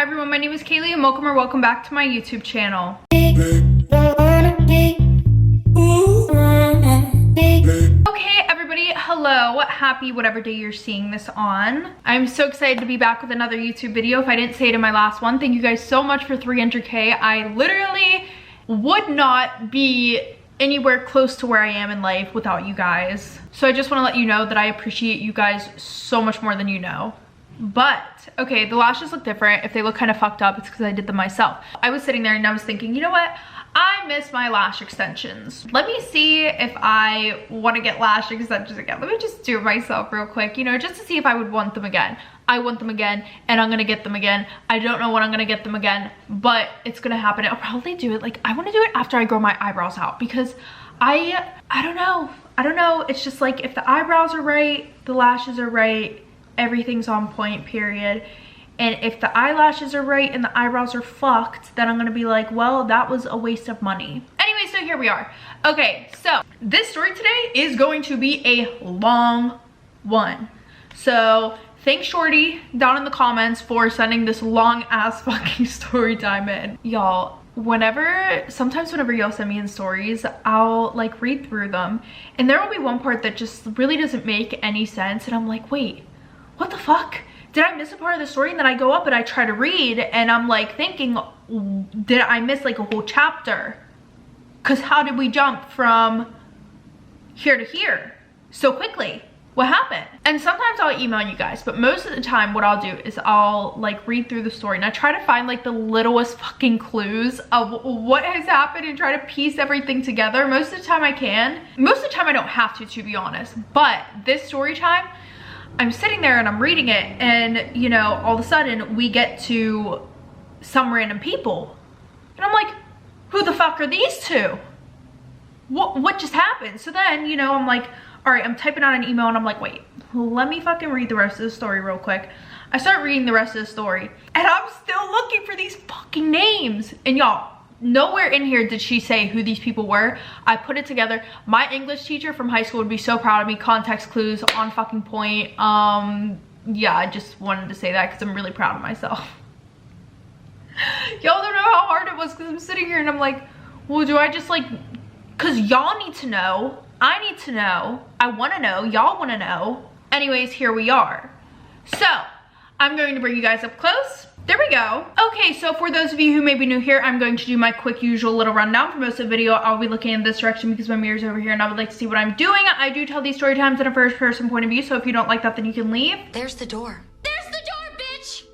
everyone, my name is Kaylee and welcome back to my YouTube channel. Okay everybody, hello, happy whatever day you're seeing this on. I'm so excited to be back with another YouTube video. If I didn't say it in my last one, thank you guys so much for 300k. I literally would not be anywhere close to where I am in life without you guys. So I just want to let you know that I appreciate you guys so much more than you know. But okay, the lashes look different. If they look kind of fucked up, it's because I did them myself. I was sitting there and I was thinking, you know what, I miss my lash extensions. Let me see if I want to get lash extensions again. Let me just do it myself real quick, you know, just to see if I would want them again. I want them again and I'm gonna get them again. I don't know when I'm gonna get them again, but it's gonna happen. I'll probably do it, like, I want to do it after I grow my eyebrows out, because I don't know, it's just like, if the eyebrows are right, the lashes are right, everything's on point, period. And if the eyelashes are right and the eyebrows are fucked, then I'm gonna be like, well, that was a waste of money. Anyway, so here we are. Okay, so this story today is going to be a long one. So thanks Shorty down in the comments for sending this long ass fucking story time in. Y'all, sometimes whenever y'all send me in stories, I'll like read through them and there will be one part that just really doesn't make any sense and I'm like, wait, what the fuck? Did I miss a part of the story? And then I go up and I try to read and I'm like thinking, did I miss like a whole chapter? Because how did we jump from here to here so quickly? What happened? And sometimes I'll email you guys, but most of the time what I'll do is I'll like read through the story and I try to find like the littlest fucking clues of what has happened and try to piece everything together. Most of the time I can. Most of the time I don't have to be honest. But this story time, I'm sitting there and I'm reading it and, you know, all of a sudden we get to some random people. And I'm like, who the fuck are these two? What just happened? So then, you know, I'm like, all right, I'm typing out an email and I'm like, wait, let me fucking read the rest of the story real quick. I start reading the rest of the story and I'm still looking for these fucking names. And y'all, nowhere in here did she say who these people were. I put it together. My English teacher from high school would be so proud of me. Context clues on fucking point. Yeah, I just wanted to say that because I'm really proud of myself. Y'all don't know how hard it was because I'm sitting here and I'm like, well, do I just like, because y'all need to know. I need to know. I want to know. Y'all want to know. Anyways, here we are. So I'm going to bring you guys up close. There we go. Okay, so for those of you who may be new here, I'm going to do my quick usual little rundown. For most of the video, I'll be looking in this direction because my mirror's over here and I would like to see what I'm doing. I do tell these story times in a first person point of view, so if you don't like that, then you can leave. There's the door. There's the door, bitch!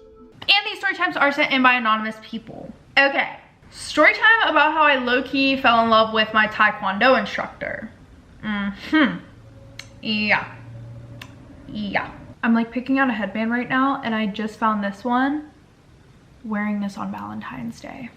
And these story times are sent in by anonymous people. Okay, story time about how I low-key fell in love with my Taekwondo instructor. Yeah. I'm like picking out a headband right now and I just found this one. Wearing this on Valentine's Day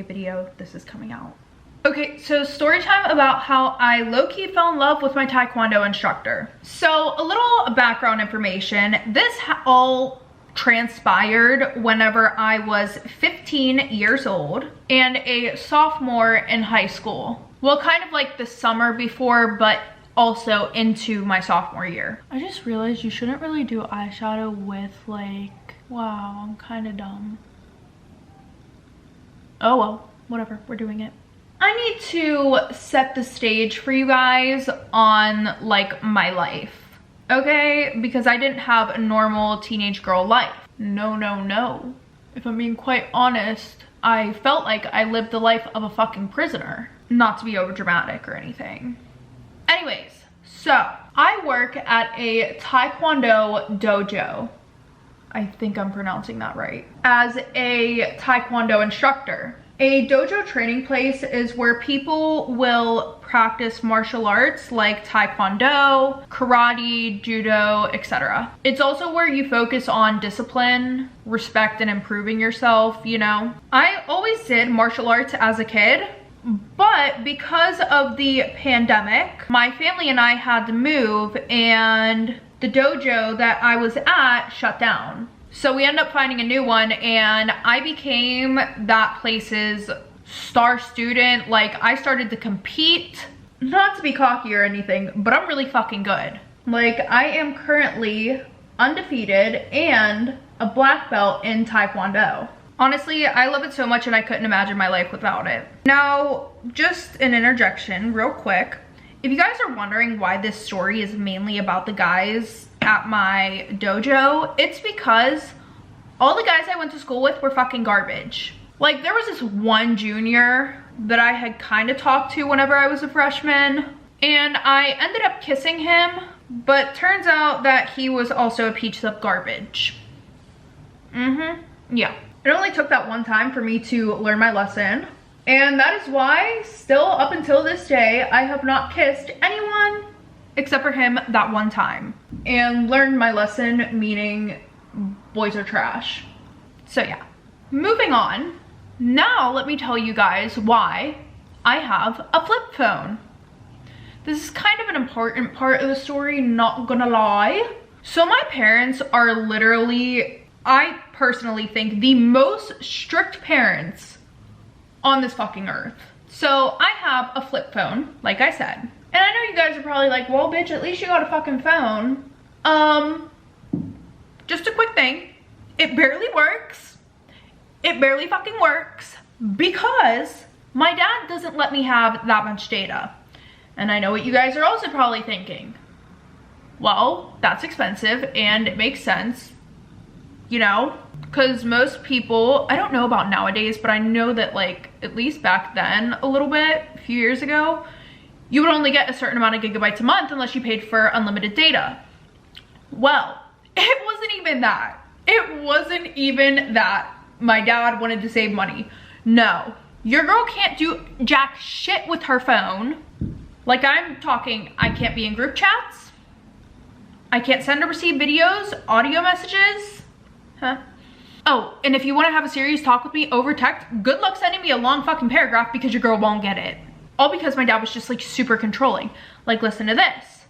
video, this is coming out. Okay, so story time about how I low-key fell in love with my Taekwondo instructor. So a little background information. This all transpired whenever I was 15 years old and a sophomore in high school. Well, kind of like the summer before, but also into my sophomore year. I just realized you shouldn't really do eyeshadow with like, wow, I'm kind of dumb. Oh well, whatever, we're doing it. I need to set the stage for you guys on like my life, okay? Because I didn't have a normal teenage girl life. No. If I'm being quite honest, I felt like I lived the life of a fucking prisoner. Not to be over dramatic or anything. Anyways, so I work at a Taekwondo dojo. I think I'm pronouncing that right. As a Taekwondo instructor. A dojo training place is where people will practice martial arts like Taekwondo, karate, judo, etc. It's also where you focus on discipline, respect, and improving yourself, you know. I always did martial arts as a kid, but because of the pandemic, my family and I had to move and the dojo that I was at shut down. So we ended up finding a new one and I became that place's star student. Like, I started to compete, not to be cocky or anything, but I'm really fucking good. Like, I am currently undefeated and a black belt in Taekwondo. Honestly, I love it so much and I couldn't imagine my life without it. Now, just an interjection real quick. If you guys are wondering why this story is mainly about the guys at my dojo, it's because all the guys I went to school with were fucking garbage. Like, there was this one junior that I had kind of talked to whenever I was a freshman, and I ended up kissing him, but turns out that he was also a piece of garbage. Yeah. It only took that one time for me to learn my lesson, and that is why, still up until this day, I have not kissed anyone except for him that one time. And learned my lesson, meaning boys are trash. So yeah, moving on. Now let me tell you guys why I have a flip phone. This is kind of an important part of the story, not gonna lie. So my parents are literally, I personally think, the most strict parents on this fucking earth. So I have a flip phone, like I said. And I know you guys are probably like, well, bitch, at least you got a fucking phone. Just a quick thing. It barely works. It barely fucking works because my dad doesn't let me have that much data. And I know what you guys are also probably thinking. Well, that's expensive and it makes sense, you know, because most people, I don't know about nowadays, but I know that, like, at least back then a little bit, a few years ago, you would only get a certain amount of gigabytes a month unless you paid for unlimited data. Well, it wasn't even that. It wasn't even that. My dad wanted to save money. No, your girl can't do jack shit with her phone. Like, I'm talking, I can't be in group chats. I can't send or receive videos, audio messages. Huh? Oh, and if you want to have a serious talk with me over text, good luck sending me a long fucking paragraph because your girl won't get it. All because my dad was just, like, super controlling. Like, listen to this.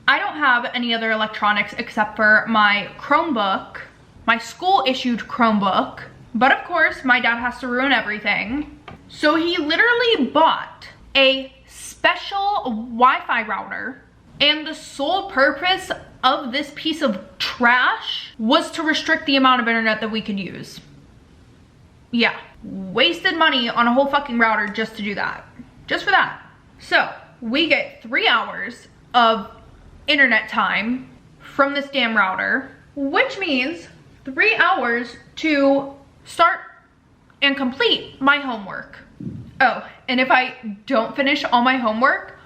I don't have any other electronics except for my Chromebook, my school-issued Chromebook. But of course, my dad has to ruin everything. So he literally bought a special Wi-Fi router, and the sole purpose of this piece of trash was to restrict the amount of internet that we could use. Yeah, wasted money on a whole fucking router just to do that. Just for that. So we get 3 hours of internet time from this damn router, which means 3 hours to start and complete my homework. Oh, and if I don't finish all my homework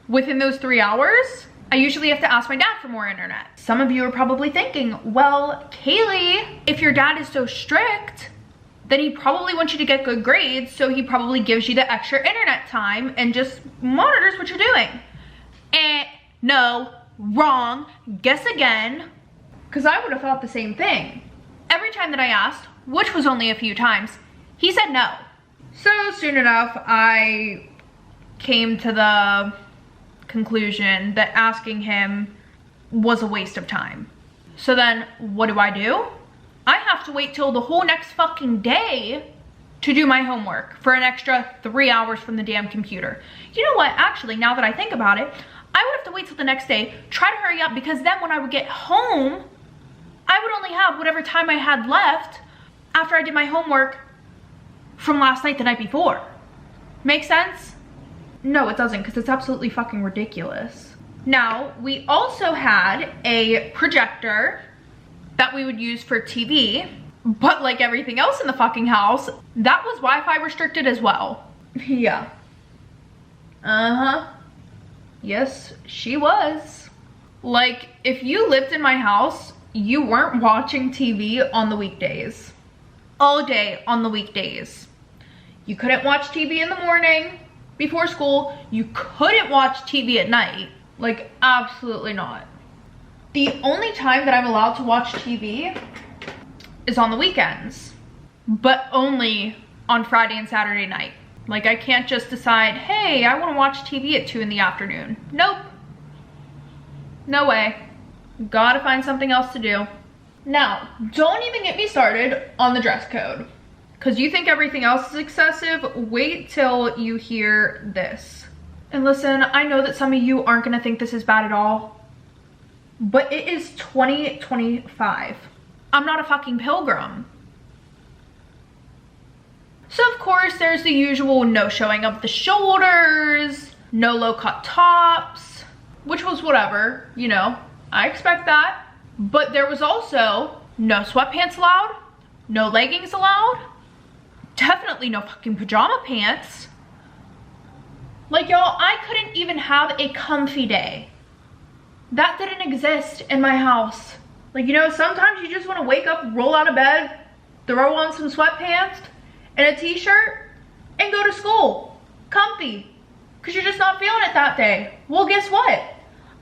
within those 3 hours, I usually have to ask my dad for more internet. Some of you are probably thinking, well, Kaylee, if your dad is so strict, then he probably wants you to get good grades, so he probably gives you the extra internet time and just monitors what you're doing. No, wrong, guess again. Because I would have thought the same thing. Every time that I asked, which was only a few times, he said no. So soon enough, I came to the conclusion that asking him was a waste of time. So then what do? I have to wait till the whole next fucking day to do my homework for an extra 3 hours from the damn computer. You know what? Actually, now that I think about it, I would have to wait till the next day, try to hurry up, because then when I would get home, I would only have whatever time I had left after I did my homework from last night, the night before. Make sense? No, it doesn't, because it's absolutely fucking ridiculous. Now, we also had a projector that we would use for TV, but like everything else in the fucking house, that was Wi-Fi restricted as well. Yeah. Uh-huh. Yes, she was. Like, if you lived in my house, you weren't watching TV on the weekdays. All day on the weekdays. You couldn't watch TV in the morning before school. You couldn't watch TV at night. Like, absolutely not. The only time that I'm allowed to watch TV is on the weekends, but only on Friday and Saturday night. Like, I can't just decide, hey, I want to watch TV at 2 in the afternoon. Nope. No way. Gotta find something else to do. Now, don't even get me started on the dress code. Because you think everything else is excessive, wait till you hear this. And listen, I know that some of you aren't gonna think this is bad at all, but it is 2025. I'm not a fucking pilgrim. So of course there's the usual no showing of the shoulders, no low cut tops, which was whatever, you know, I expect that. But there was also no sweatpants allowed, no leggings allowed, definitely no fucking pajama pants. Like, y'all, I couldn't even have a comfy day. That didn't exist in my house. Like, you know, sometimes you just want to wake up, roll out of bed, throw on some sweatpants and a t-shirt and go to school. Comfy. Because you're just not feeling it that day. Well, guess what?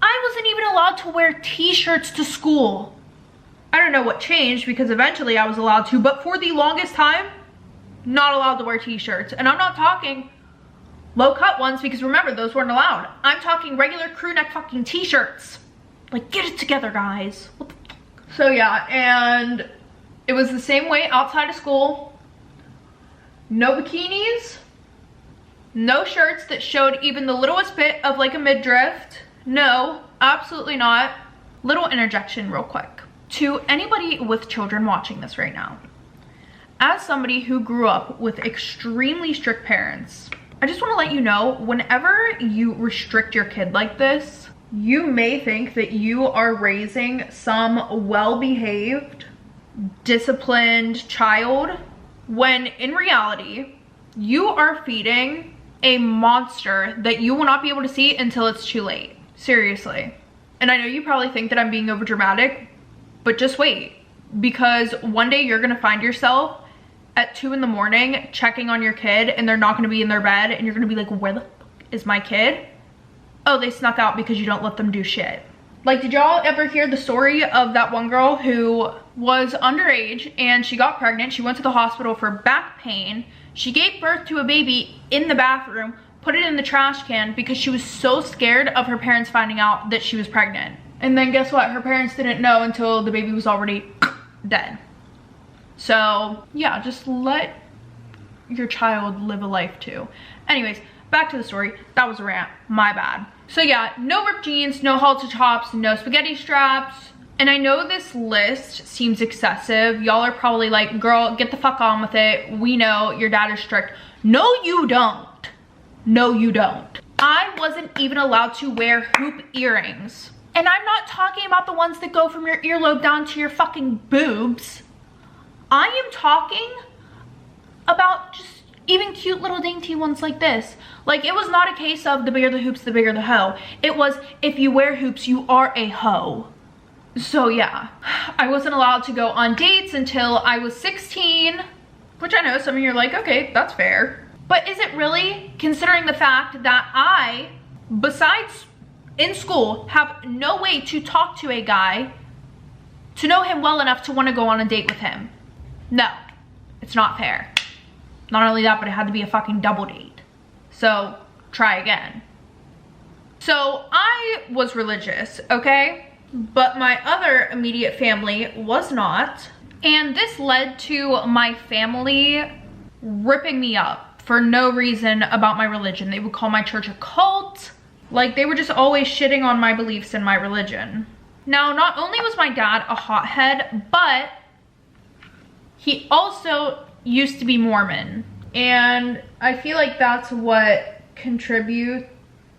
I wasn't even allowed to wear t-shirts to school. I don't know what changed because eventually I was allowed to, but for the longest time, not allowed to wear t-shirts. And I'm not talking low cut ones because remember, those weren't allowed. I'm talking regular crew neck fucking t-shirts. Like, get it together, guys. What the fuck? So yeah, and it was the same way outside of school. No bikinis, no shirts that showed even the littlest bit of like a midriff. No, absolutely not. Little interjection real quick. To anybody with children watching this right now, as somebody who grew up with extremely strict parents, I just want to let you know, whenever you restrict your kid like this, you may think that you are raising some well-behaved, disciplined child, when in reality, you are feeding a monster that you will not be able to see until it's too late. Seriously. And I know you probably think that I'm being over dramatic, but just wait, because one day you're gonna find yourself at 2 in the morning checking on your kid and they're not gonna be in their bed and you're gonna be like, where the fuck is my kid? Oh, they snuck out because you don't let them do shit. Like, did y'all ever hear the story of that one girl who was underage and she got pregnant? She went to the hospital for back pain. She gave birth to a baby in the bathroom, put it in the trash can because she was so scared of her parents finding out that she was pregnant. And then guess what? Her parents didn't know until the baby was already dead. So yeah, just let your child live a life too. Anyways, back to the story. That was a rant, my bad. So yeah, no ripped jeans, no halter tops, no spaghetti straps. And I know this list seems excessive. Y'all are probably like, girl, get the fuck on with it. We know your dad is strict. No, you don't. No, you don't. I wasn't even allowed to wear hoop earrings. And I'm not talking about the ones that go from your earlobe down to your fucking boobs. I am talking about just even cute little dainty ones like this. Like, it was not a case of the bigger the hoops, the bigger the hoe. It was, if you wear hoops, you are a hoe. So yeah, I wasn't allowed to go on dates until I was 16, which I know some of you are like, okay, that's fair. But is it really, considering the fact that I, besides in school, have no way to talk to a guy, to know him well enough to want to go on a date with him? No, it's not fair. Not only that, but it had to be a fucking double date. So try again. So I was religious, okay? But my other immediate family was not. And this led to my family ripping me up for no reason about my religion. They would call my church a cult. Like, they were just always shitting on my beliefs in my religion. Now, not only was my dad a hothead, but he also used to be Mormon. And I feel like that's what contributed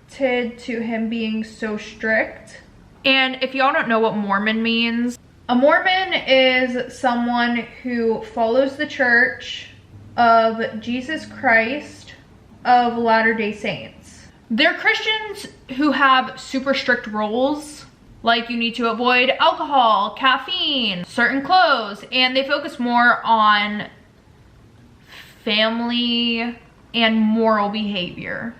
to him being so strict. And if y'all don't know what Mormon means, a Mormon is someone who follows the Church of Jesus Christ of Latter-day Saints. They're Christians who have super strict rules, like you need to avoid alcohol, caffeine, certain clothes, and they focus more on family and moral behavior.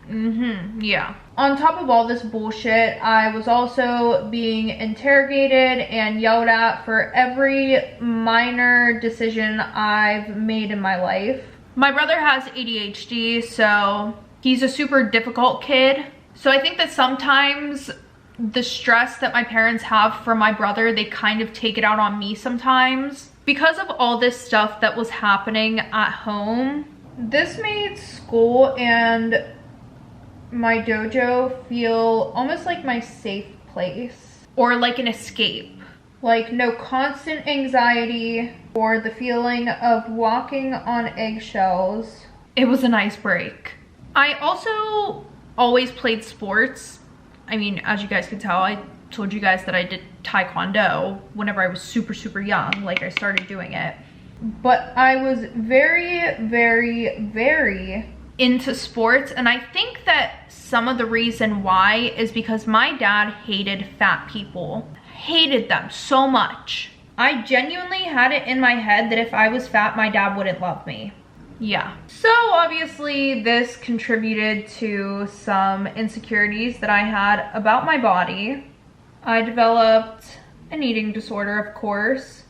Yeah. On top of all this bullshit, I was also being interrogated and yelled at for every minor decision I've made in my life. My brother has ADHD, so he's a super difficult kid. So I think that sometimes the stress that my parents have for my brother, they kind of take it out on me sometimes. Because of all this stuff that was happening at home, this made school and my dojo feel almost like my safe place, or like an escape. Like no constant anxiety or the feeling of walking on eggshells. It was a nice break. I also always played sports. I mean, as you guys can tell, I told you guys that I did Taekwondo whenever I was super, super young. Like, I started doing it. But I was very, very, very into sports. And I think that some of the reason why is because my dad hated fat people. Hated them so much. I genuinely had it in my head that if I was fat, my dad wouldn't love me. Yeah. So obviously this contributed to some insecurities that I had about my body. I developed an eating disorder, of course.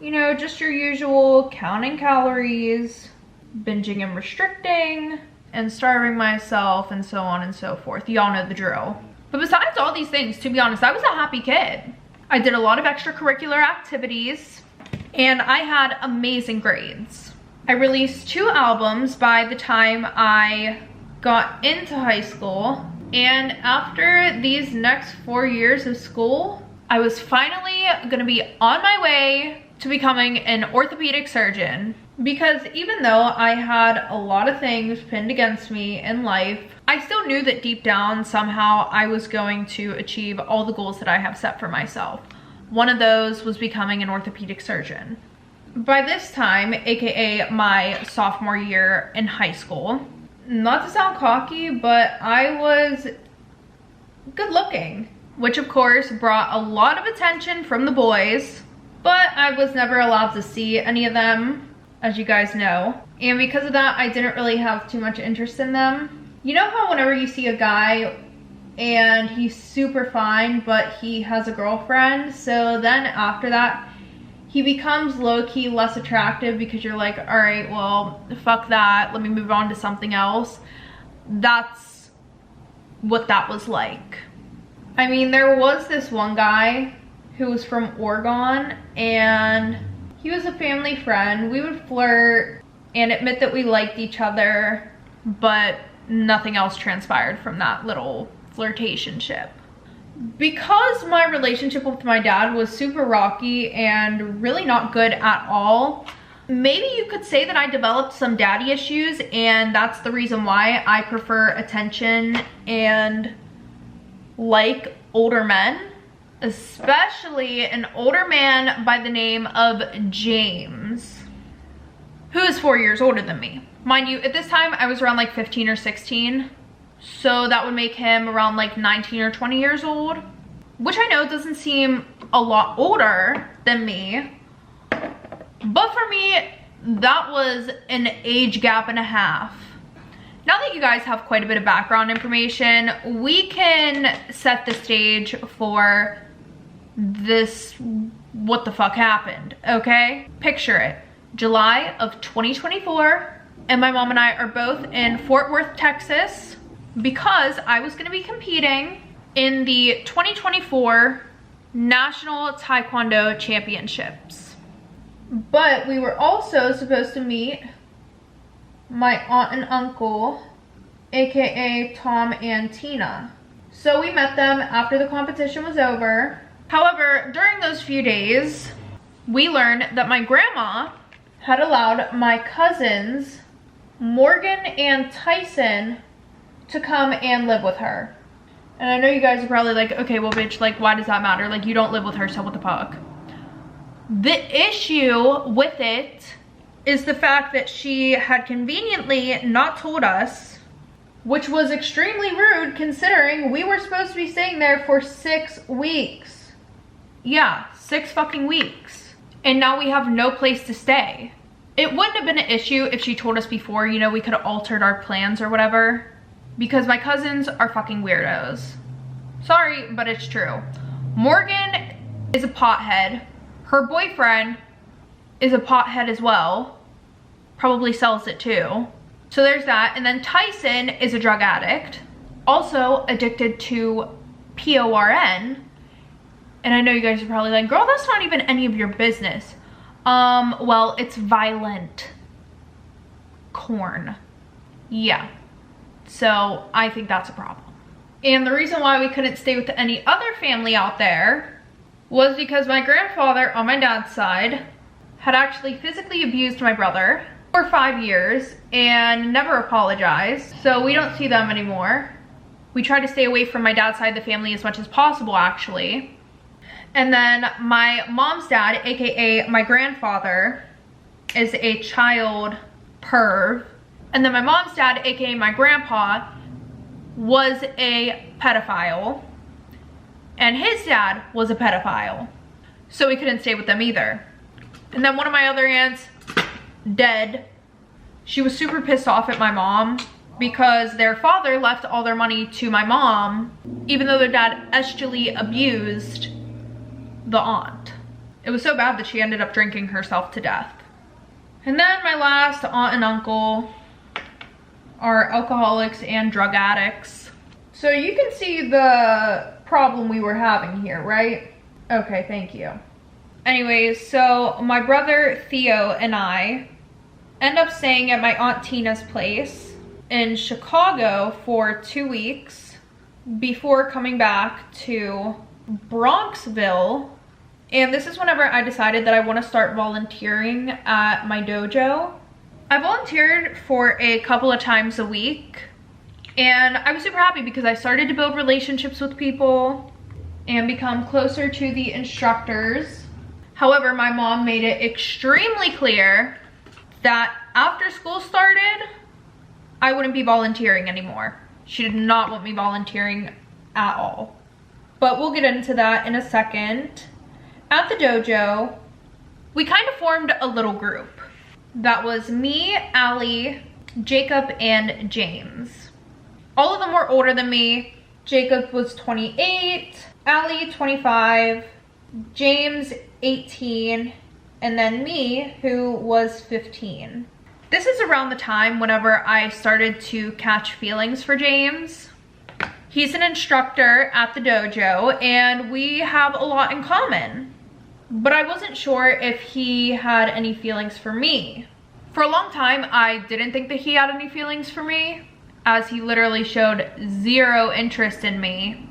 You know, just your usual counting calories, binging and restricting, and starving myself, and so on and so forth. Y'all know the drill. But besides all these things, to be honest, I was a happy kid. I did a lot of extracurricular activities, and I had amazing grades. I released 2 albums by the time I got into high school, and after these next 4 years of school, I was finally gonna be on my way to becoming an orthopedic surgeon. Because even though I had a lot of things pinned against me in life, I still knew that deep down somehow I was going to achieve all the goals that I have set for myself. One of those was becoming an orthopedic surgeon. By this time, aka my sophomore year in high school, not to sound cocky, but I was good looking, which of course brought a lot of attention from the boys, but I was never allowed to see any of them, as you guys know. And because of that, I didn't really have too much interest in them. You know how whenever you see a guy and he's super fine, but he has a girlfriend, so then after that, he becomes low-key less attractive because you're like, all right, well, fuck that, let me move on to something else. That's what that was like. I mean, there was this one guy who was from Oregon, and he was a family friend. We would flirt and admit that we liked each other, but nothing else transpired from that little flirtationship. Because my relationship with my dad was super rocky and really not good at all, maybe you could say that I developed some daddy issues, and that's the reason why I prefer attention and like older men, especially an older man by the name of James, who is 4 years older than me. Mind you, at this time I was around like 15 or 16. So that would make him around like 19 or 20 years old, which I know doesn't seem a lot older than me. But for me, that was an age gap and a half. Now that you guys have quite a bit of background information, we can set the stage for this what the fuck happened, okay? Picture it, July of 2024, and my mom and I are both in Fort Worth, Texas, because I was gonna be competing in the 2024 National Taekwondo Championships. But we were also supposed to meet my aunt and uncle, aka Tom and Tina. So we met them after the competition was over. However, during those few days, we learned that my grandma had allowed my cousins, Morgan and Tyson, to come and live with her. And I know you guys are probably like, okay, well bitch, like why does that matter? Like you don't live with her, so what the fuck? The issue with it is the fact that she had conveniently not told us, which was extremely rude considering we were supposed to be staying there for 6 weeks. Yeah, 6 fucking weeks. And now we have no place to stay. It wouldn't have been an issue if she told us before, you know, we could have altered our plans or whatever. Because my cousins are fucking weirdos. Sorry, but it's true. Morgan is a pothead. Her boyfriend is a pothead as well. Probably sells it too. So there's that. And then Tyson is a drug addict. Also addicted to PORN. And I know you guys are probably like, girl, that's not even any of your business. Well, it's violent corn. Yeah. So I think that's a problem. And the reason why we couldn't stay with any other family out there was because my grandfather on my dad's side had actually physically abused my brother for 5 years and never apologized. So we don't see them anymore. We try to stay away from my dad's side of the family as much as possible, actually. And then my mom's dad, aka my grandfather, is a child perv. And then my mom's dad, aka my grandpa, was a pedophile. And his dad was a pedophile. So we couldn't stay with them either. And then one of my other aunts, dead. She was super pissed off at my mom because their father left all their money to my mom, even though their dad actually abused the aunt. It was so bad that she ended up drinking herself to death. And then my last aunt and uncle are alcoholics and drug addicts. So you can see the problem we were having here, right? Okay, thank you. Anyways, so my brother Theo and I end up staying at my Aunt Tina's place in Chicago for 2 weeks before coming back to Bronxville. And this is whenever I decided that I want to start volunteering at my dojo. I volunteered for a couple of times a week, and I was super happy because I started to build relationships with people and become closer to the instructors. However, my mom made it extremely clear that after school started, I wouldn't be volunteering anymore. She did not want me volunteering at all. But we'll get into that in a second. At the dojo, we kind of formed a little group. That was me, Allie, Jacob, and James. All of them were older than me. Jacob was 28, Allie 25, James 18, and then me, who was 15. This is around the time whenever I started to catch feelings for James. He's an instructor at the dojo, and we have a lot in common. But I wasn't sure if he had any feelings for me. For a long time, I didn't think that he had any feelings for me, as he literally showed zero interest in me.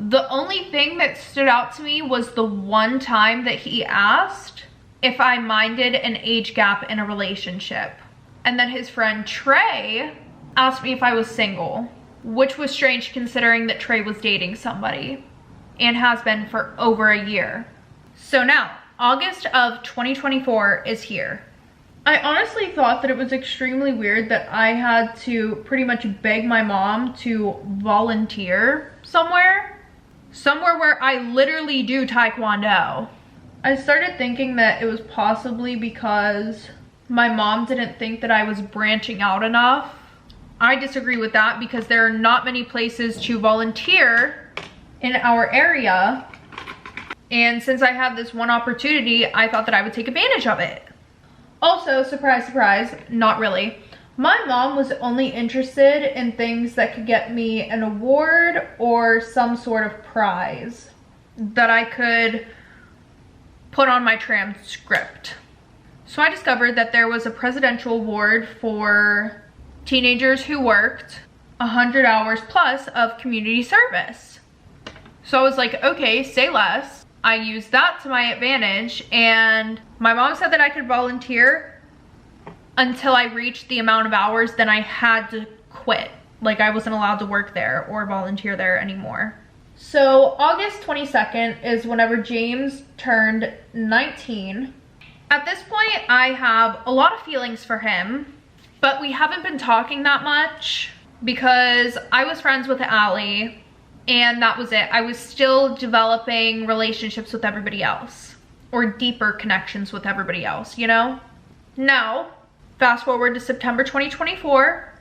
The only thing that stood out to me was the one time that he asked if I minded an age gap in a relationship. And then his friend Trey asked me if I was single, which was strange considering that Trey was dating somebody and has been for over a year. So now, August of 2024 is here. I honestly thought that it was extremely weird that I had to pretty much beg my mom to volunteer somewhere where I literally do Taekwondo. I started thinking that it was possibly because my mom didn't think that I was branching out enough. I disagree with that because there are not many places to volunteer in our area. And since I had this one opportunity, I thought that I would take advantage of it. Also, surprise, surprise, not really. My mom was only interested in things that could get me an award or some sort of prize that I could put on my transcript. So I discovered that there was a presidential award for teenagers who worked 100 hours plus of community service. So I was like, okay, say less. I used that to my advantage, and my mom said that I could volunteer until I reached the amount of hours, then I had to quit. Like, I wasn't allowed to work there or volunteer there anymore. So August 22nd is whenever James turned 19. At this point, I have a lot of feelings for him, but we haven't been talking that much because I was friends with Allie, and that was it. I was still developing relationships with everybody else, or deeper connections with everybody else, you know? Now, fast forward to September 2024,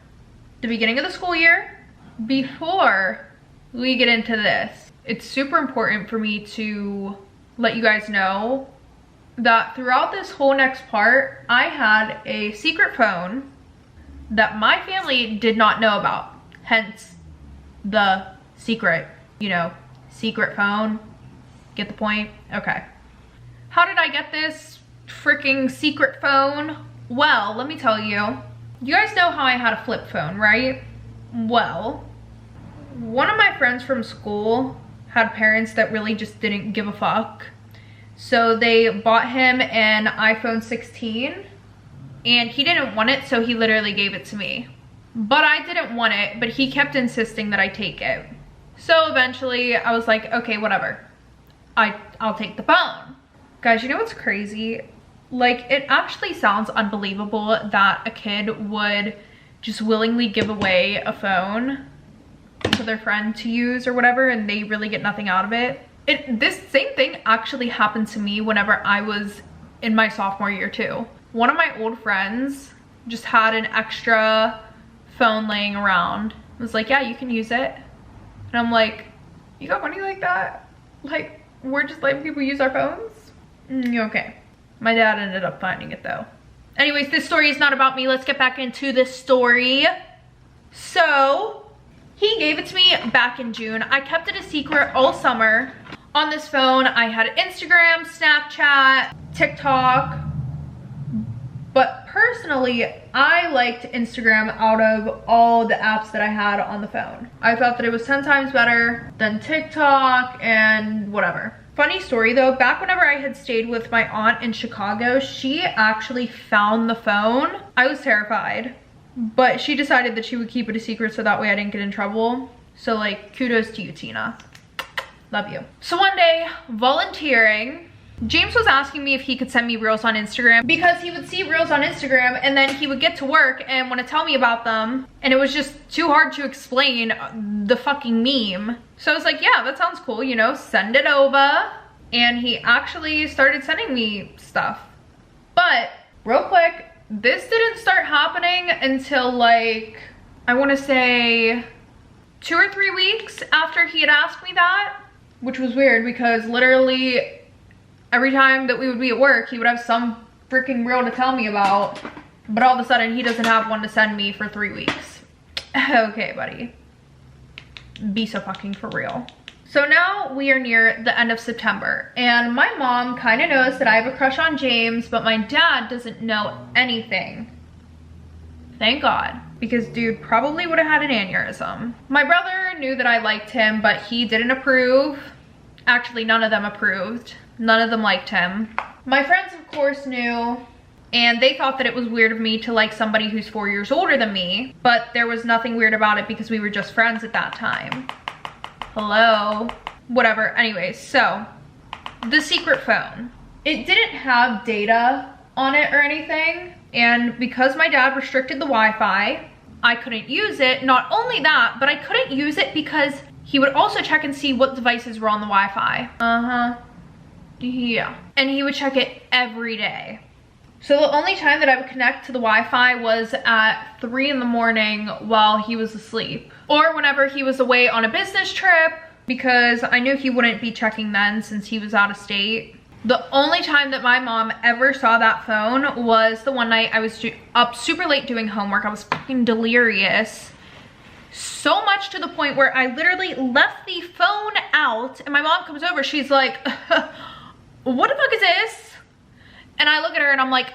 the beginning of the school year. Before we get into this, it's super important for me to let you guys know that throughout this whole next part, I had a secret phone that my family did not know about. Hence the secret, you know, secret phone. Get the point? Okay. How did I get this freaking secret phone? Well, let me tell you. You guys know how I had a flip phone, right? Well, one of my friends from school had parents that really just didn't give a fuck. So they bought him an iPhone 16 and he didn't want it, so he literally gave it to me. But I didn't want it, but he kept insisting that I take it. So eventually I was like, okay, whatever. I'll take the phone. Guys, you know what's crazy? Like, it actually sounds unbelievable that a kid would just willingly give away a phone to their friend to use or whatever, and they really get nothing out of it. This same thing actually happened to me whenever I was in my sophomore year too. One of my old friends just had an extra phone laying around. I was like, yeah, you can use it. And I'm like, you got money like that? Like, we're just letting people use our phones? Okay. My dad ended up finding it though. Anyways, this story is not about me. Let's get back into this story. So, he gave it to me back in June. I kept it a secret all summer. On this phone, I had Instagram, Snapchat, TikTok. But personally, I liked Instagram out of all the apps that I had on the phone. I thought that it was 10 times better than TikTok and whatever. Funny story though, back whenever I had stayed with my aunt in Chicago, she actually found the phone. I was terrified, but she decided that she would keep it a secret so that way I didn't get in trouble. So like, kudos to you, Tina. Love you. So one day, volunteering, James was asking me if he could send me reels on Instagram because he would see reels on Instagram and then he would get to work and want to tell me about them, and it was just too hard to explain the fucking meme. So I was like, yeah, that sounds cool, you know, send it over. And he actually started sending me stuff. But real quick, this didn't start happening until like, I want to say 2 or 3 weeks after he had asked me that, which was weird because literally every time that we would be at work, he would have some freaking reel to tell me about, but all of a sudden he doesn't have one to send me for 3 weeks. Okay, buddy. Be so fucking for real. So now we are near the end of September, and my mom kind of knows that I have a crush on James, but my dad doesn't know anything. Thank God, because dude probably would have had an aneurysm. My brother knew that I liked him, but he didn't approve. Actually, none of them approved. None of them liked him. My friends, of course, knew, and they thought that it was weird of me to like somebody who's 4 years older than me, but there was nothing weird about it because we were just friends at that time. Hello? Whatever. Anyways, so the secret phone. It didn't have data on it or anything, and because my dad restricted the Wi-Fi, I couldn't use it. Not only that, but I couldn't use it because he would also check and see what devices were on the Wi-Fi. Yeah. And he would check it every day. So the only time that I would connect to the Wi-Fi was at 3 in the morning while he was asleep. Or whenever he was away on a business trip, because I knew he wouldn't be checking then since he was out of state. The only time that my mom ever saw that phone was the one night I was up super late doing homework. I was fucking delirious. So much to the point where I literally left the phone out, and my mom comes over, she's like, what the fuck is this? And I look at her and I'm like,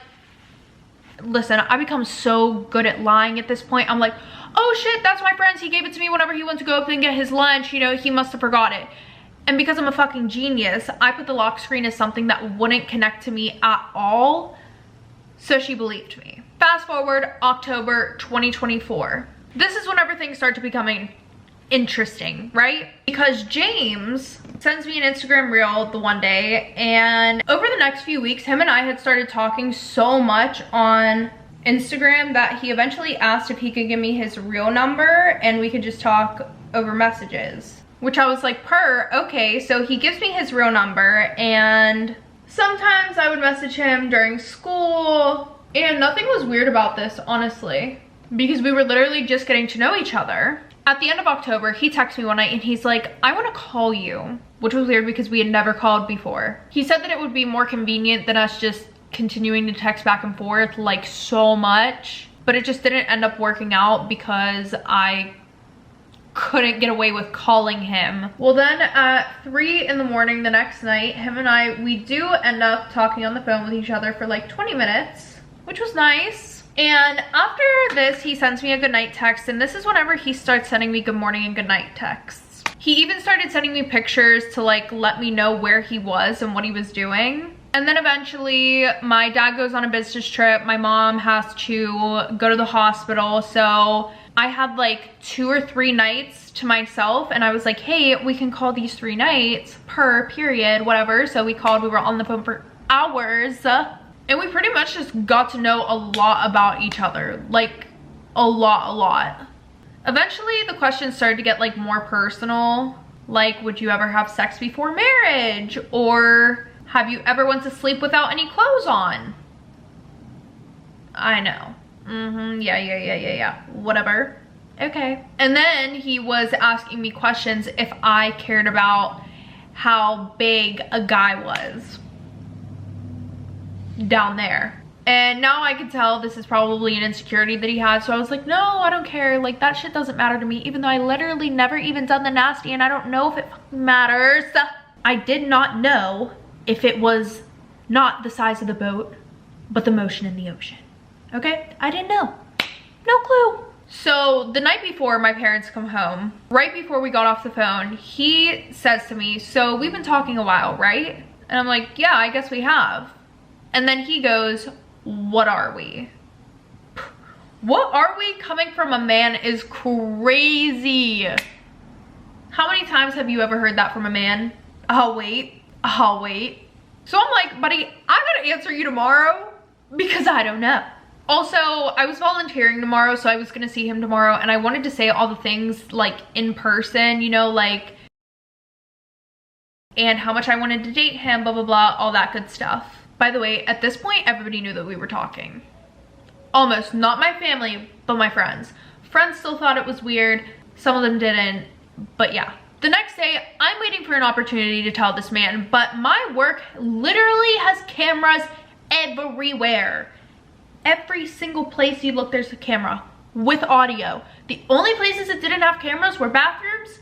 listen, I become so good at lying at this point. I'm like, oh shit, that's my friend's. He gave it to me whenever he went to go up and get his lunch. You know, he must have forgot it. And because I'm a fucking genius, I put the lock screen as something that wouldn't connect to me at all. So she believed me. Fast forward, October 2024. This is whenever things start to becoming interesting, right? Because James sends me an Instagram reel the one day, and over the next few weeks, him and I had started talking so much on Instagram that he eventually asked if he could give me his real number and we could just talk over messages, which I was like, okay. So he gives me his real number, and sometimes I would message him during school, and nothing was weird about this, honestly, because we were literally just getting to know each other. At the end of October, he texted me one night and he's like, I want to call you, which was weird because we had never called before. He said that it would be more convenient than us just continuing to text back and forth like so much, but it just didn't end up working out because I couldn't get away with calling him. Well, then at 3 in the morning the next night, him and I, we do end up talking on the phone with each other for like 20 minutes, which was nice. And after this, he sends me a goodnight text, and this is whenever he starts sending me good morning and good night texts. He even started sending me pictures to like let me know where he was and what he was doing. And then eventually my dad goes on a business trip. My mom has to go to the hospital. So I had like 2 or 3 nights to myself, and I was like, hey, we can call these 3 nights per period, whatever. So we called, we were on the phone for hours, and we pretty much just got to know a lot about each other, like a lot. Eventually the questions started to get like more personal, like, would you ever have sex before marriage? Or have you ever went to sleep without any clothes on? I know. Yeah. Whatever. Okay. And then he was asking me questions if I cared about how big a guy was down there. And now I can tell this is probably an insecurity that he had. So I was like, no, I don't care. Like, that shit doesn't matter to me, even though I literally never even done the nasty, and I don't know if it matters. I did not know if it was not the size of the boat, but the motion in the ocean. Okay? I didn't know. No clue. So the night before my parents come home, right before we got off the phone, he says to me, so we've been talking a while, right? And I'm like, yeah, I guess we have. And then he goes, what are we? What are we coming from a man is crazy. How many times have you ever heard that from a man? I'll wait. So I'm like, buddy, I gotta answer you tomorrow because I don't know. Also, I was volunteering tomorrow, so I was gonna see him tomorrow, and I wanted to say all the things like in person, you know, like, and how much I wanted to date him, blah, blah, blah, all that good stuff. By the way, at this point, everybody knew that we were talking. Almost, not my family, but my friends. Friends still thought it was weird. Some of them didn't, but yeah. The next day, I'm waiting for an opportunity to tell this man, but my work literally has cameras everywhere. Every single place you look, there's a camera with audio. The only places that didn't have cameras were bathrooms,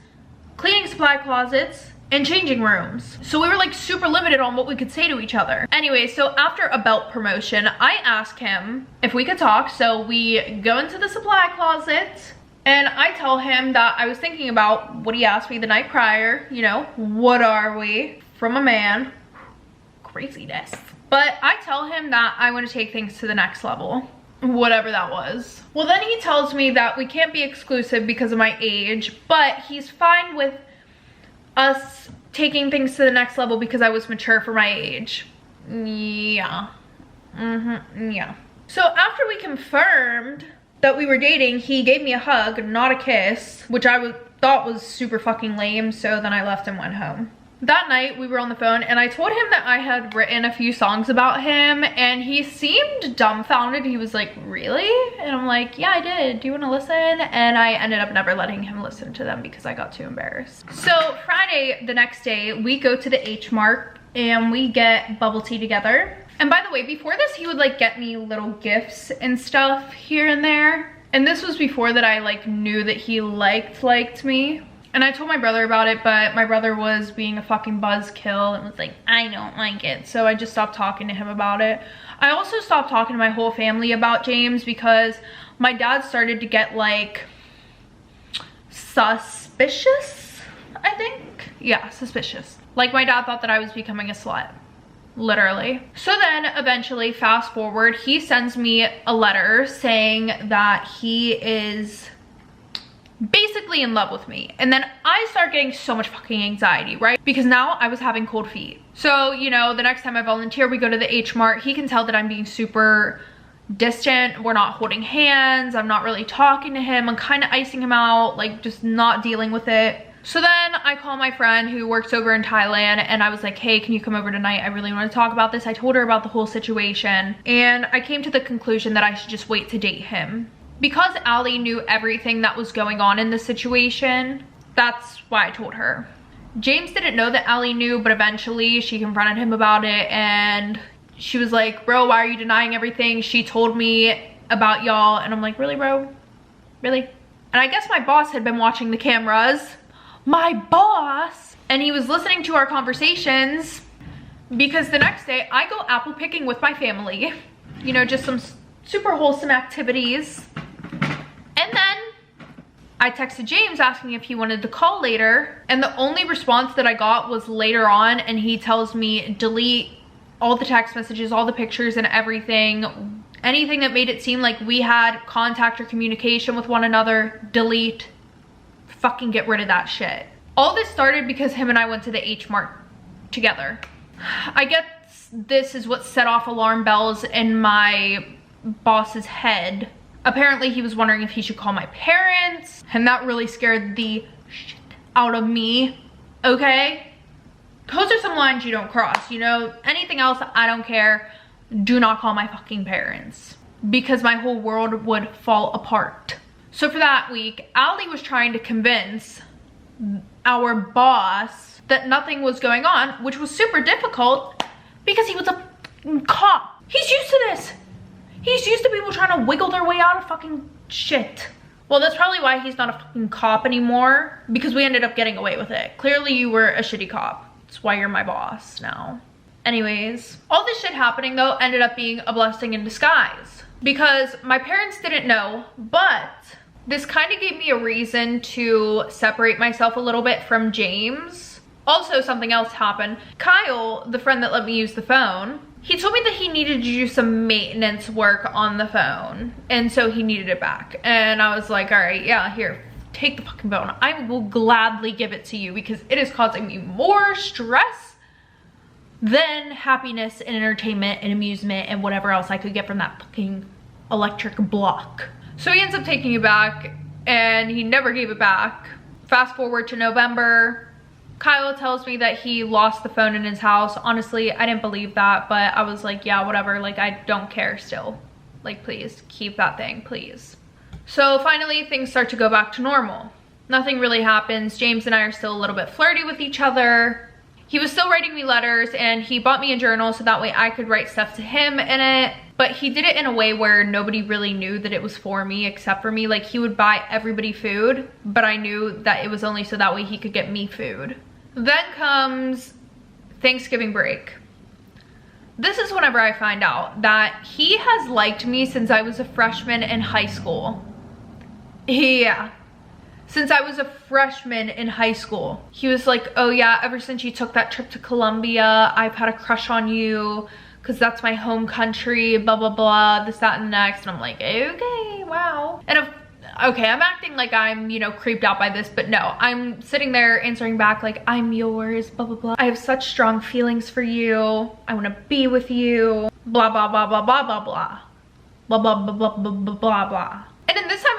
cleaning supply closets, and changing rooms. So we were like super limited on what we could say to each other. Anyway, so after a belt promotion, I asked him if we could talk. So we go into the supply closet, and I tell him that I was thinking about what he asked me the night prior, you know, what are we from a man? Craziness. But I tell him that I want to take things to the next level, whatever that was. Well, then he tells me that we can't be exclusive because of my age, but he's fine with us taking things to the next level because I was mature for my age. Yeah. Yeah. So after we confirmed that we were dating, he gave me a hug, not a kiss, which I thought was super fucking lame, so then I left and went home. That night we were on the phone, and I told him that I had written a few songs about him, and he seemed dumbfounded. He was like, really? And I'm like, yeah, I did. Do you want to listen? And I ended up never letting him listen to them because I got too embarrassed. So Friday, the next day, we go to the H Mart and we get bubble tea together. And by the way, before this, he would like get me little gifts and stuff here and there. And this was before that I like knew that he liked me. And I told my brother about it, but my brother was being a fucking buzzkill and was like, I don't like it. So I just stopped talking to him about it. I also stopped talking to my whole family about James because my dad started to get like suspicious, I think. Yeah, suspicious. Like my dad thought that I was becoming a slut. Literally. So then eventually, fast forward, he sends me a letter saying that he is basically in love with me. And then I start getting so much fucking anxiety, right? Because now I was having cold feet. So, you know, the next time I volunteer, we go to the H Mart. He can tell that I'm being super distant. We're not holding hands. I'm not really talking to him. I'm kind of icing him out, like just not dealing with it. So then I call my friend who works over in Thailand, and I was like, hey, can you come over tonight? I really want to talk about this. I told her about the whole situation, and I came to the conclusion that I should just wait to date him. Because Allie knew everything that was going on in the situation, that's why I told her. James didn't know that Allie knew, but eventually she confronted him about it, and she was like, bro, why are you denying everything? She told me about y'all. And I'm like, really, bro? Really? And I guess my boss had been watching the cameras. My boss! And he was listening to our conversations, because the next day I go apple picking with my family. You know, just some super wholesome activities. And then I texted James asking if he wanted to call later, and the only response that I got was later on, and he tells me delete all the text messages, all the pictures and everything. Anything that made it seem like we had contact or communication with one another, delete. Fucking get rid of that shit. All this started because him and I went to the H Mart together. I guess this is what set off alarm bells in my boss's head. Apparently he was wondering if he should call my parents, and that really scared the shit out of me, okay? Those are some lines you don't cross, you know? Anything else, I don't care. Do not call my fucking parents, because my whole world would fall apart. So for that week, Allie was trying to convince our boss that nothing was going on, which was super difficult because he was a cop. He's used to this. He's used to people trying to wiggle their way out of fucking shit. Well, that's probably why he's not a fucking cop anymore, because we ended up getting away with it. Clearly you were a shitty cop. That's why you're my boss now. Anyways, all this shit happening though ended up being a blessing in disguise, because my parents didn't know, but this kind of gave me a reason to separate myself a little bit from James. Also, something else happened. Kyle, the friend that let me use the phone, he told me that he needed to do some maintenance work on the phone, and so he needed it back. And I was like, all right, yeah, here, take the fucking phone. I will gladly give it to you because it is causing me more stress than happiness and entertainment and amusement and whatever else I could get from that fucking electric block. So he ends up taking it back, and he never gave it back. Fast forward to November, Kyle tells me that he lost the phone in his house. Honestly, I didn't believe that, but I was like, yeah, whatever, like I don't care still. Like, please keep that thing, please. So finally things start to go back to normal. Nothing really happens. James and I are still a little bit flirty with each other. He was still writing me letters, and he bought me a journal so that way I could write stuff to him in it. But he did it in a way where nobody really knew that it was for me except for me. Like, he would buy everybody food, but I knew that it was only so that way he could get me food. Then comes Thanksgiving break. This is whenever I find out that he has liked me since I was a freshman in high school. Yeah. Since I was a freshman in high school. He was like, oh yeah, ever since you took that trip to Colombia, I've had a crush on you because that's my home country, blah, blah, blah, this, that, and the next. And I'm like, okay, wow. And okay, I'm acting like I'm, you know, creeped out by this, but no, I'm sitting there answering back like, I'm yours, blah, blah, blah. I have such strong feelings for you. I want to be with you, blah, blah, blah, blah, blah, blah, blah. Blah, blah, blah, blah, blah, blah, blah, blah. And then this time,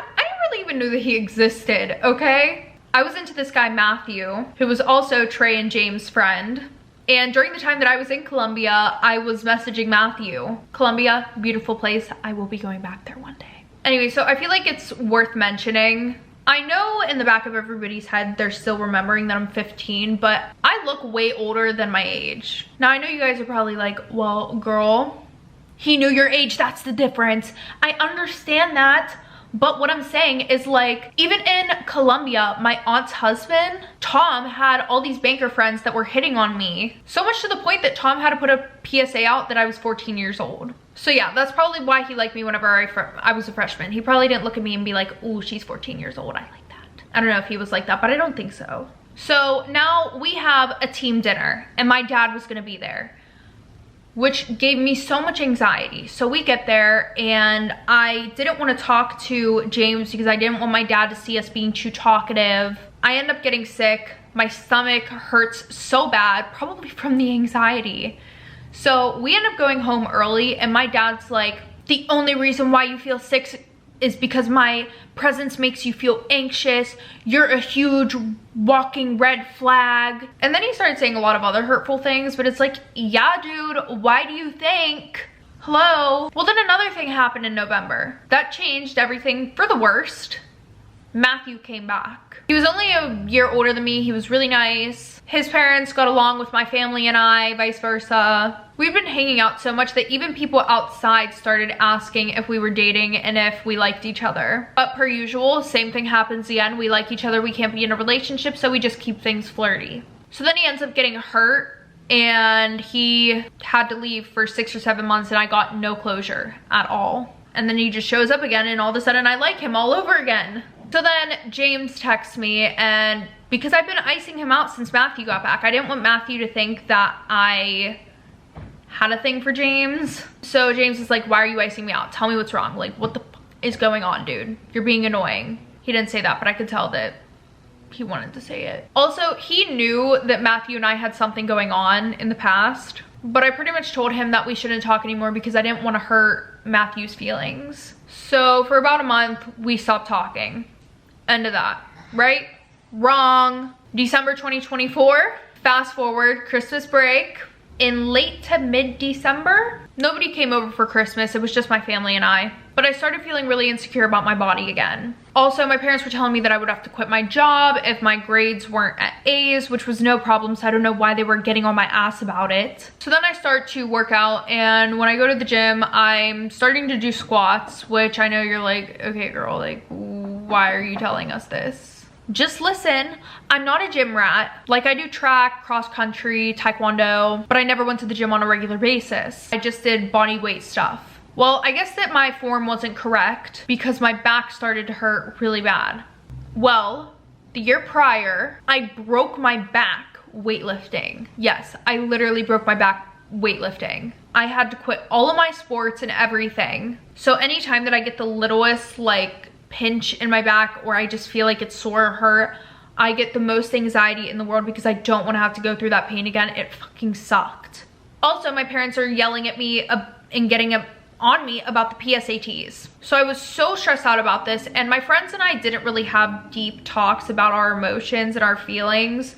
even knew that he existed, okay? I was into this guy Matthew, who was also Trey and James' friend, and during the time that I was in Colombia, I was messaging Matthew. Colombia, beautiful place. I will be going back there one day. Anyway, so I feel like it's worth mentioning. I know in the back of everybody's head they're still remembering that I'm 15, but I look way older than my age. Now I know you guys are probably like, well, girl, he knew your age, that's the difference. I understand that. But what I'm saying is, like, even in Colombia, my aunt's husband, Tom, had all these banker friends that were hitting on me. So much to the point that Tom had to put a PSA out that I was 14 years old. So yeah, that's probably why he liked me whenever I was a freshman. He probably didn't look at me and be like, ooh, she's 14 years old, I like that. I don't know if he was like that, but I don't think so. So now we have a team dinner, and my dad was gonna be there, which gave me so much anxiety. So we get there, and I didn't want to talk to James because I didn't want my dad to see us being too talkative. I end up getting sick. My stomach hurts so bad, probably from the anxiety. So we end up going home early, and my dad's like, the only reason why you feel sick is because my presence makes you feel anxious. You're a huge walking red flag. And then he started saying a lot of other hurtful things, but it's like, yeah, dude, why do you think? Hello? Well, then another thing happened in November. That changed everything for the worst. Matthew came back. He was only a year older than me. He was really nice. His parents got along with my family and I, vice versa. We've been hanging out so much that even people outside started asking if we were dating and if we liked each other. But per usual, same thing happens again. We like each other, we can't be in a relationship, so we just keep things flirty. So then he ends up getting hurt, and he had to leave for 6 or 7 months, and I got no closure at all. And then he just shows up again, and all of a sudden I like him all over again. So then James texts me, and because I've been icing him out since Matthew got back, I didn't want Matthew to think that I had a thing for James. So James is like, why are you icing me out? Tell me what's wrong. Like, what the fuck is going on, dude? You're being annoying. He didn't say that, but I could tell that he wanted to say it. Also, he knew that Matthew and I had something going on in the past, but I pretty much told him that we shouldn't talk anymore because I didn't want to hurt Matthew's feelings. So for about a month, we stopped talking. End of that. Right? Wrong. December 2024. Fast forward, Christmas break. In late to mid-December, nobody came over for Christmas. It was just my family and I. But I started feeling really insecure about my body again. Also, my parents were telling me that I would have to quit my job if my grades weren't at A's, which was no problem, so I don't know why they were getting on my ass about it. So then I start to work out, and when I go to the gym, I'm starting to do squats, which I know you're like, okay girl, like, why are you telling us this? Just listen, I'm not a gym rat. Like, I do track, cross country, taekwondo, but I never went to the gym on a regular basis. I just did body weight stuff. Well, I guess that my form wasn't correct because my back started to hurt really bad. Well, the year prior, I broke my back weightlifting. Yes, I literally broke my back weightlifting. I had to quit all of my sports and everything. So anytime that I get the littlest, like, pinch in my back or I just feel like it's sore or hurt, I get the most anxiety in the world because I don't want to have to go through that pain again. It fucking sucked. Also, my parents are yelling at me and getting on me about the PSATs. So I was so stressed out about this, and my friends and I didn't really have deep talks about our emotions and our feelings.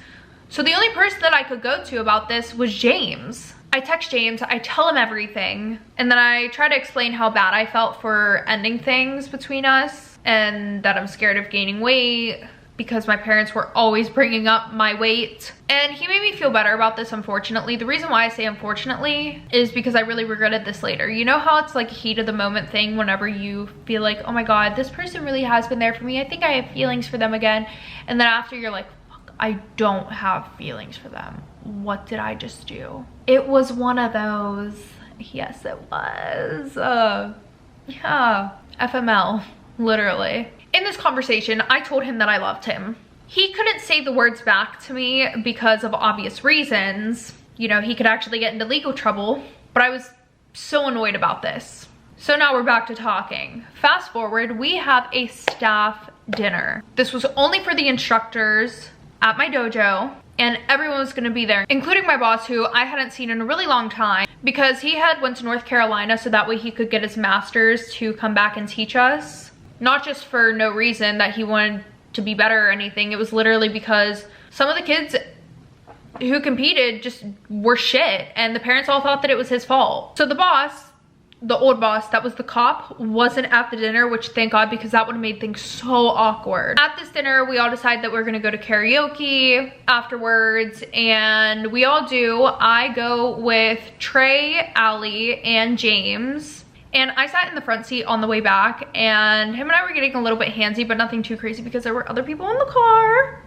So the only person that I could go to about this was James. I text James, I tell him everything, and then I try to explain how bad I felt for ending things between us and that I'm scared of gaining weight because my parents were always bringing up my weight. And he made me feel better about this, unfortunately. The reason why I say unfortunately is because I really regretted this later. You know how it's like a heat of the moment thing whenever you feel like, oh my god, this person really has been there for me. I think I have feelings for them again. And then after you're like, fuck, I don't have feelings for them. What did I just do? It was one of those. Yes, it was. Yeah, FML, literally. In this conversation, I told him that I loved him. He couldn't say the words back to me because of obvious reasons. You know, he could actually get into legal trouble, but I was so annoyed about this. So now we're back to talking. Fast forward, we have a staff dinner. This was only for the instructors at my dojo, and everyone was gonna be there, including my boss, who I hadn't seen in a really long time because he had went to North Carolina so that way he could get his master's to come back and teach us. Not just for no reason that he wanted to be better or anything. It was literally because some of the kids who competed just were shit, and the parents all thought that it was his fault. So the boss, the old boss, that was the cop, wasn't at the dinner, which thank God, because that would have made things so awkward. At this dinner, we all decide that we're gonna go to karaoke afterwards, and we all do. I go with Trey, Allie, and James. And I sat in the front seat on the way back, and him and I were getting a little bit handsy, but nothing too crazy because there were other people in the car.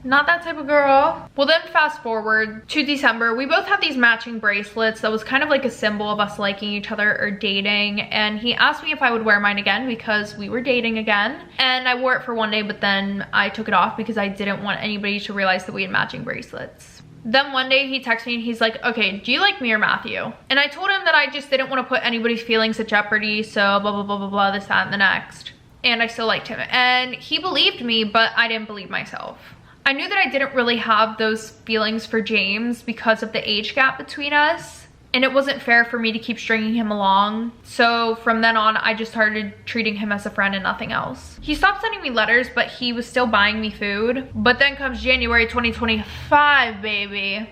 Not that type of girl. Well, then fast forward to December. We both have these matching bracelets that was kind of like a symbol of us liking each other or dating. And he asked me if I would wear mine again because we were dating again. And I wore it for one day, but then I took it off because I didn't want anybody to realize that we had matching bracelets. Then one day he texted me and he's like, okay, do you like me or Matthew? And I told him that I just didn't want to put anybody's feelings at jeopardy, so blah, blah, blah, blah, blah, this, that, and the next. And I still liked him. And he believed me, but I didn't believe myself. I knew that I didn't really have those feelings for James because of the age gap between us. And it wasn't fair for me to keep stringing him along. So from then on, I just started treating him as a friend and nothing else. He stopped sending me letters, but he was still buying me food. But then comes January 2025, baby.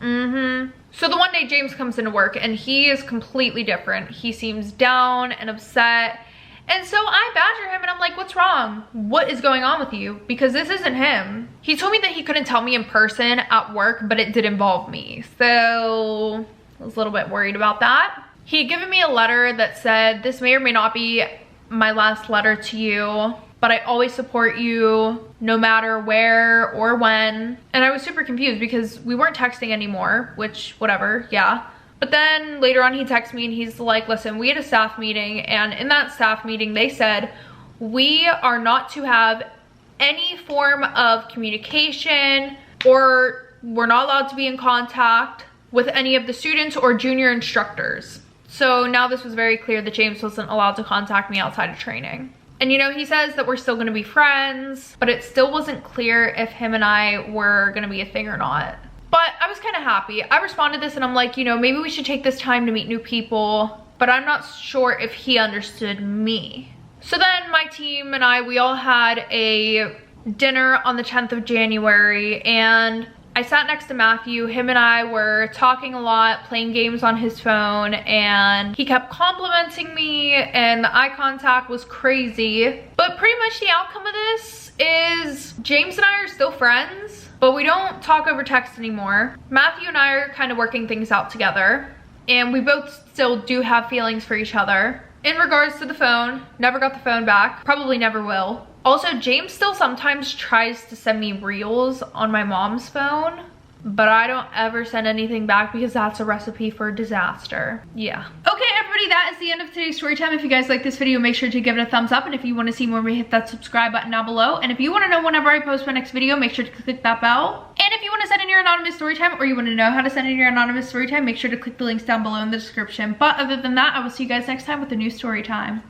So the one day James comes into work and he is completely different. He seems down and upset. And so I badger him and I'm like, what's wrong? What is going on with you? Because this isn't him. He told me that he couldn't tell me in person at work, but it did involve me. So I was a little bit worried about that. He had given me a letter that said, this may or may not be my last letter to you, but I always support you no matter where or when. And I was super confused because we weren't texting anymore, which whatever, yeah. But then later on he texts me and he's like, listen, we had a staff meeting, and in that staff meeting they said, we are not to have any form of communication, or we're not allowed to be in contact with any of the students or junior instructors. So now this was very clear that James wasn't allowed to contact me outside of training. And you know, he says that we're still gonna be friends, but it still wasn't clear if him and I were gonna be a thing or not. But I was kind of happy. I responded this and I'm like, you know, maybe we should take this time to meet new people, but I'm not sure if he understood me. So then my team and I, we all had a dinner on the 10th of January, and I sat next to Matthew. Him and I were talking a lot, playing games on his phone, and he kept complimenting me and the eye contact was crazy. But pretty much the outcome of this is James and I are still friends, but we don't talk over text anymore. Matthew and I are kind of working things out together, and we both still do have feelings for each other. In regards to the phone, never got the phone back, probably never will. Also, James still sometimes tries to send me reels on my mom's phone, but I don't ever send anything back because that's a recipe for disaster. Yeah. Okay, everybody, that is the end of today's story time. If you guys like this video, make sure to give it a thumbs up. And if you want to see more, hit that subscribe button down below. And if you want to know whenever I post my next video, make sure to click that bell. And if you want to send in your anonymous story time, or you want to know how to send in your anonymous story time, make sure to click the links down below in the description. But other than that, I will see you guys next time with a new story time.